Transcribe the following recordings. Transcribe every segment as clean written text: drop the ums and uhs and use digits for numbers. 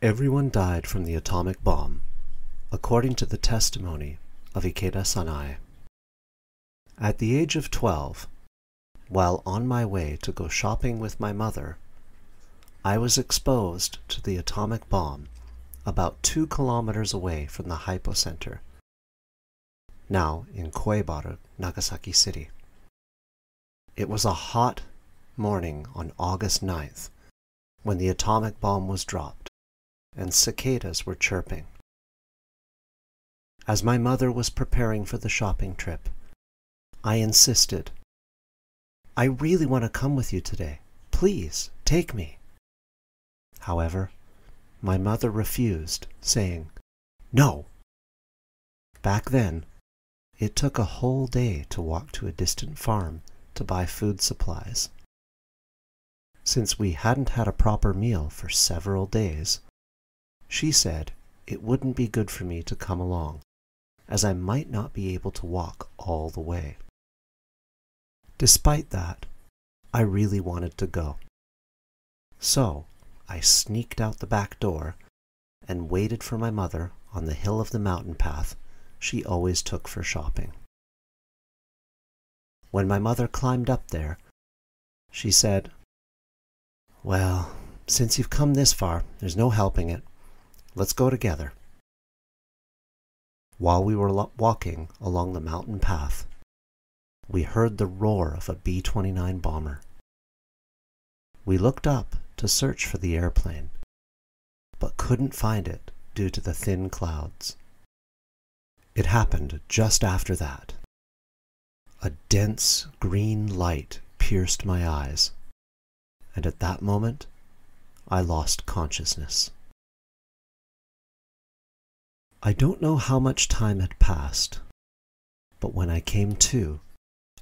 Everyone died from the atomic bomb, according to the testimony of IKEDA Sanae. At the age of 12, while on my way to go shopping with my mother, I was exposed to the atomic bomb about 2 kilometers away from the hypocenter, now in Koibaru, Nagasaki City. It was a hot morning on August 9th when the atomic bomb was dropped and cicadas were chirping. As my mother was preparing for the shopping trip, I insisted, "I really want to come with you today. Please, take me." However, my mother refused, saying, "No." Back then, it took a whole day to walk to a distant farm to buy food supplies. Since we hadn't had a proper meal for several days, she said it wouldn't be good for me to come along, as I might not be able to walk all the way. Despite that, I really wanted to go. So, I sneaked out the back door and waited for my mother on the hill of the mountain path she always took for shopping. When my mother climbed up there, she said, "Well, since you've come this far, there's no helping it. Let's go together." While we were walking along the mountain path, we heard the roar of a B-29 bomber. We looked up to search for the airplane, but couldn't find it due to the thin clouds. It happened just after that. A dense green light pierced my eyes, and at that moment, I lost consciousness. I don't know how much time had passed, but when I came to,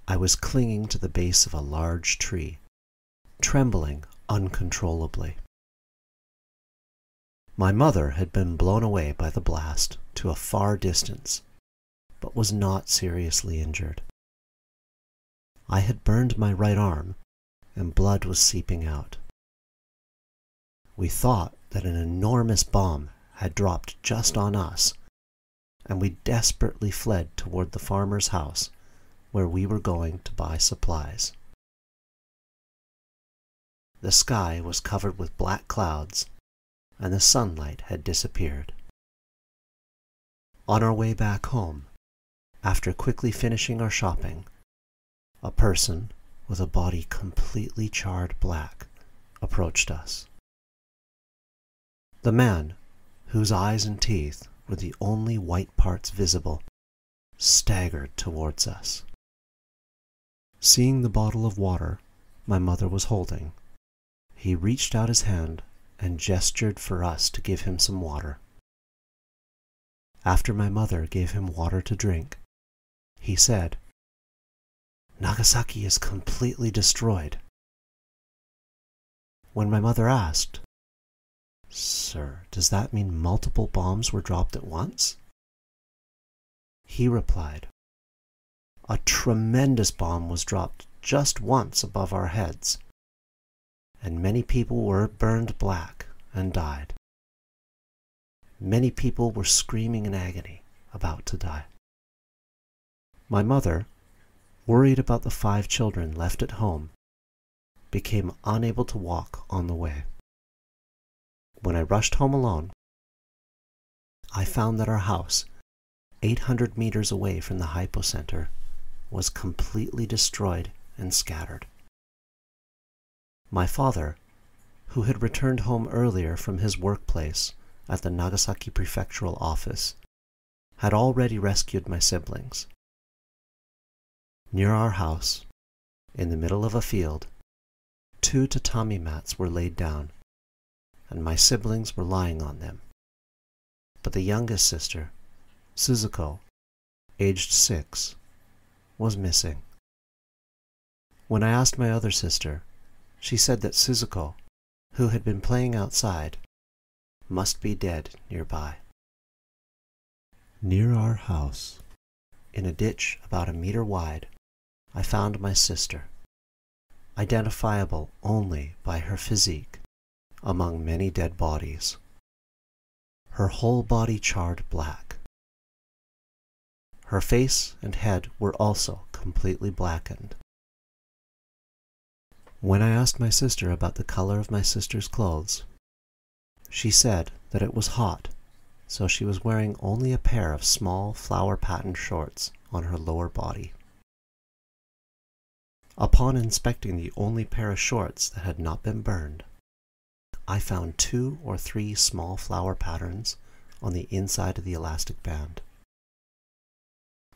I was clinging to the base of a large tree, trembling uncontrollably. My mother had been blown away by the blast to a far distance, but was not seriously injured. I had burned my right arm, and blood was seeping out. We thought that an enormous bomb had dropped just on us, and we desperately fled toward the farmer's house where we were going to buy supplies. The sky was covered with black clouds, and the sunlight had disappeared. On our way back home, after quickly finishing our shopping, a person with a body completely charred black approached us. The man, whose eyes and teeth were the only white parts visible, staggered towards us. Seeing the bottle of water my mother was holding, he reached out his hand and gestured for us to give him some water. After my mother gave him water to drink, he said, "Nagasaki is completely destroyed." When my mother asked, "Sir, does that mean multiple bombs were dropped at once?" he replied, "A tremendous bomb was dropped just once above our heads, and many people were burned black and died. Many people were screaming in agony, about to die." My mother, worried about the 5 children left at home, became unable to walk on the way. When I rushed home alone, I found that our house, 800 meters away from the hypocenter, was completely destroyed and scattered. My father, who had returned home earlier from his workplace at the Nagasaki prefectural office, had already rescued my siblings. Near our house, in the middle of a field, 2 tatami mats were laid down, and my siblings were lying on them. But the youngest sister, Suzuko, aged 6, was missing. When I asked my other sister, she said that Suzuko, who had been playing outside, must be dead nearby. Near our house, in a ditch about a meter wide, I found my sister, identifiable only by her physique among many dead bodies. her whole body charred black. Her face and head were also completely blackened. When I asked my sister about the color of my sister's clothes, she said that it was hot, so she was wearing only a pair of small flower-patterned shorts on her lower body. Upon inspecting the only pair of shorts that had not been burned, I found 2 or 3 small flower patterns on the inside of the elastic band.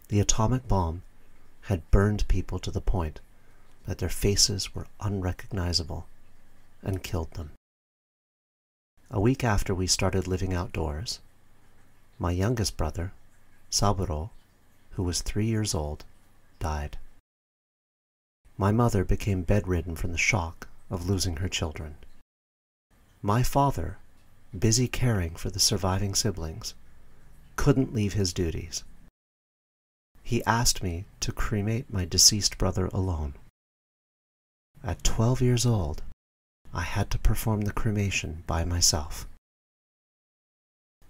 The atomic bomb had burned people to the point that their faces were unrecognizable and killed them. A week after we started living outdoors, my youngest brother, Saburo, who was 3 years old, died. My mother became bedridden from the shock of losing her children. My father, busy caring for the surviving siblings, couldn't leave his duties. He asked me to cremate my deceased brother alone. At 12 years old, I had to perform the cremation by myself.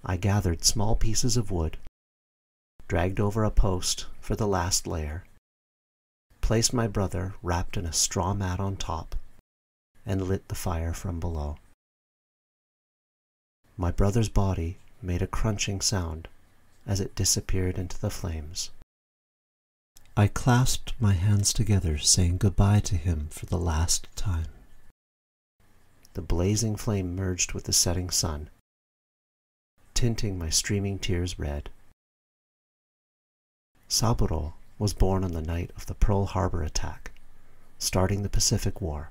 I gathered small pieces of wood, dragged over a post for the last layer, placed my brother wrapped in a straw mat on top, and lit the fire from below. My brother's body made a crunching sound as it disappeared into the flames. I clasped my hands together, saying goodbye to him for the last time. The blazing flame merged with the setting sun, tinting my streaming tears red. Saburo was born on the night of the Pearl Harbor attack, starting the Pacific War,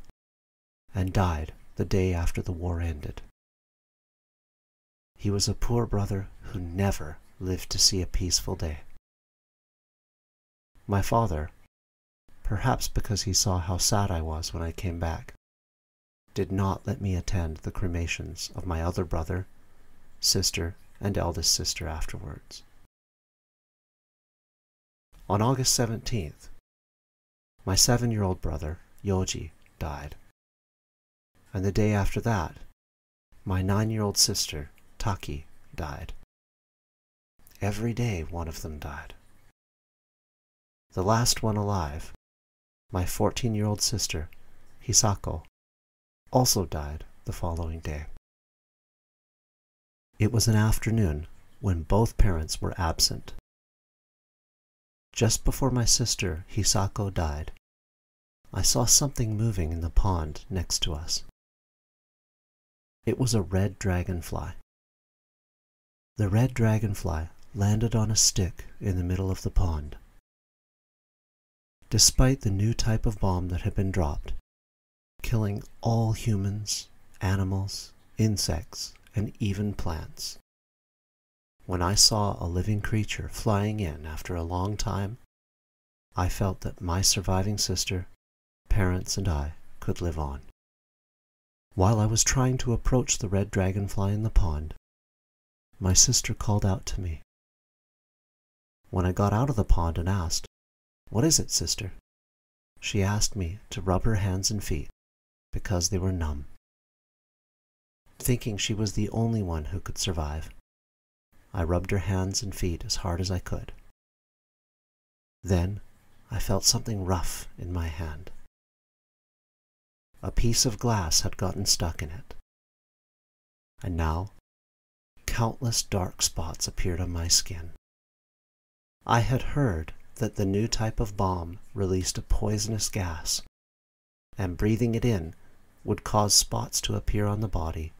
and died the day after the war ended. He was a poor brother who never lived to see a peaceful day. My father, perhaps because he saw how sad I was when I came back, did not let me attend the cremations of my other brother, sister, and eldest sister afterwards. On August 17th, my 7-year-old brother, Yoji, died. And the day after that, my 9-year-old sister, Taki, died. Every day one of them died. The last one alive, my 14-year-old sister, Hisako, also died the following day. It was an afternoon when both parents were absent. Just before my sister, Hisako, died, I saw something moving in the pond next to us. It was a red dragonfly. The red dragonfly landed on a stick in the middle of the pond. Despite the new type of bomb that had been dropped, killing all humans, animals, insects, and even plants, when I saw a living creature flying in after a long time, I felt that my surviving sister, parents, and I could live on. While I was trying to approach the red dragonfly in the pond, my sister called out to me. When I got out of the pond and asked, "What is it, sister?" she asked me to rub her hands and feet because they were numb. Thinking she was the only one who could survive, I rubbed her hands and feet as hard as I could. Then I felt something rough in my hand. A piece of glass had gotten stuck in it. And now, countless dark spots appeared on my skin. I had heard that the new type of bomb released a poisonous gas, and breathing it in would cause spots to appear on the body,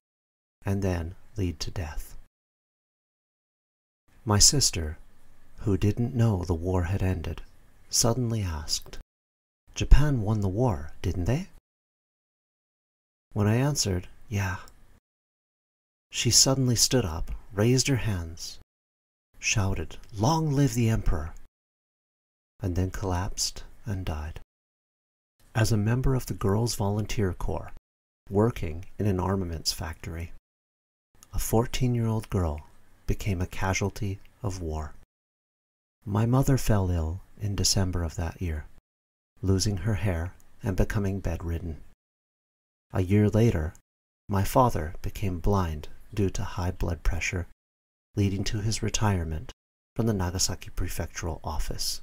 and then lead to death. My sister, who didn't know the war had ended, suddenly asked, "Japan won the war, didn't they?" When I answered, "Yeah," she suddenly stood up, raised her hands, shouted, "Long live the Emperor!" and then collapsed and died. As a member of the Girls' Volunteer Corps, working in an armaments factory, a 14-year-old girl became a casualty of war. My mother fell ill in December of that year, losing her hair and becoming bedridden. A year later, my father became blind due to high blood pressure leading to his retirement from the Nagasaki prefectural office.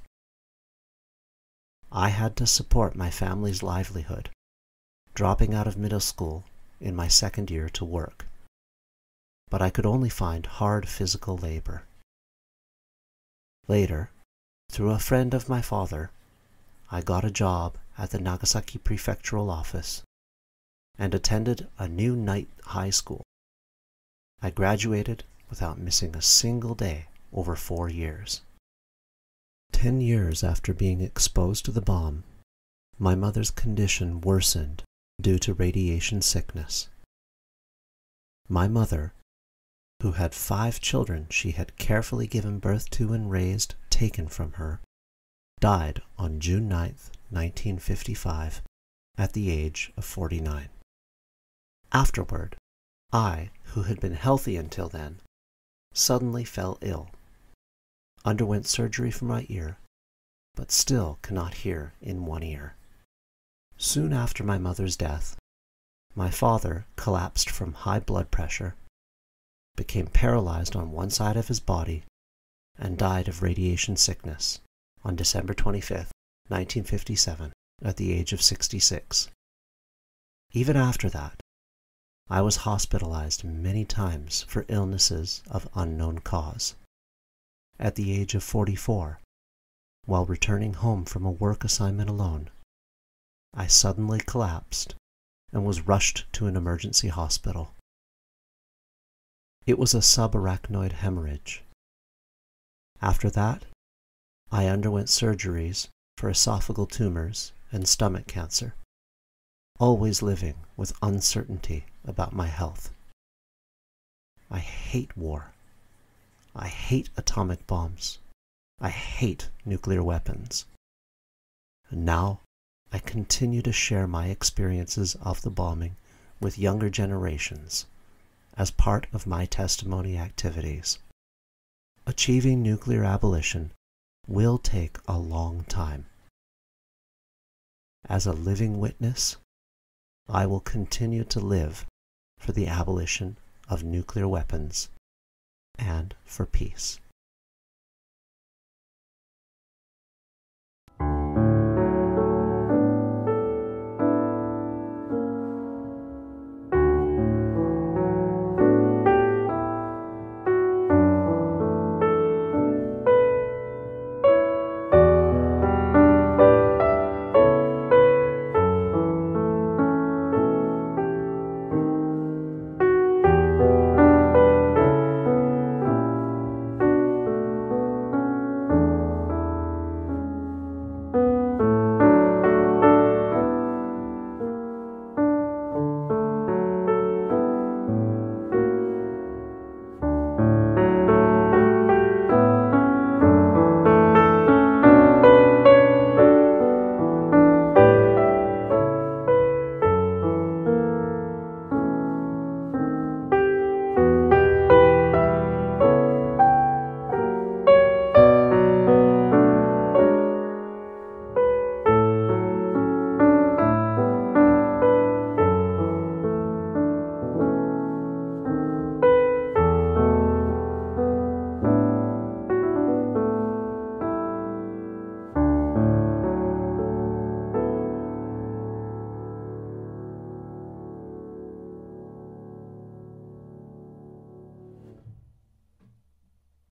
I had to support my family's livelihood, dropping out of middle school in my second year to work, but I could only find hard physical labor. Later, through a friend of my father, I got a job at the Nagasaki prefectural office and attended a new night high school. I graduated without missing a single day over 4 years. 10 years after being exposed to the bomb, my mother's condition worsened due to radiation sickness. My mother, who had 5 children she had carefully given birth to and raised taken from her, died on June 9, 1955, at the age of 49. Afterward, I, who had been healthy until then, suddenly fell ill, underwent surgery for my ear, but still cannot hear in one ear. Soon after my mother's death, my father collapsed from high blood pressure, became paralyzed on one side of his body, and died of radiation sickness on December 25, 1957, at the age of 66. Even after that, I was hospitalized many times for illnesses of unknown cause. At the age of 44, while returning home from a work assignment alone, I suddenly collapsed and was rushed to an emergency hospital. It was a subarachnoid hemorrhage. After that, I underwent surgeries for esophageal tumors and stomach cancer, always living with uncertainty about my health. I hate war. I hate atomic bombs. I hate nuclear weapons. And now I continue to share my experiences of the bombing with younger generations as part of my testimony activities. Achieving nuclear abolition will take a long time. As a living witness, I will continue to live for the abolition of nuclear weapons and for peace.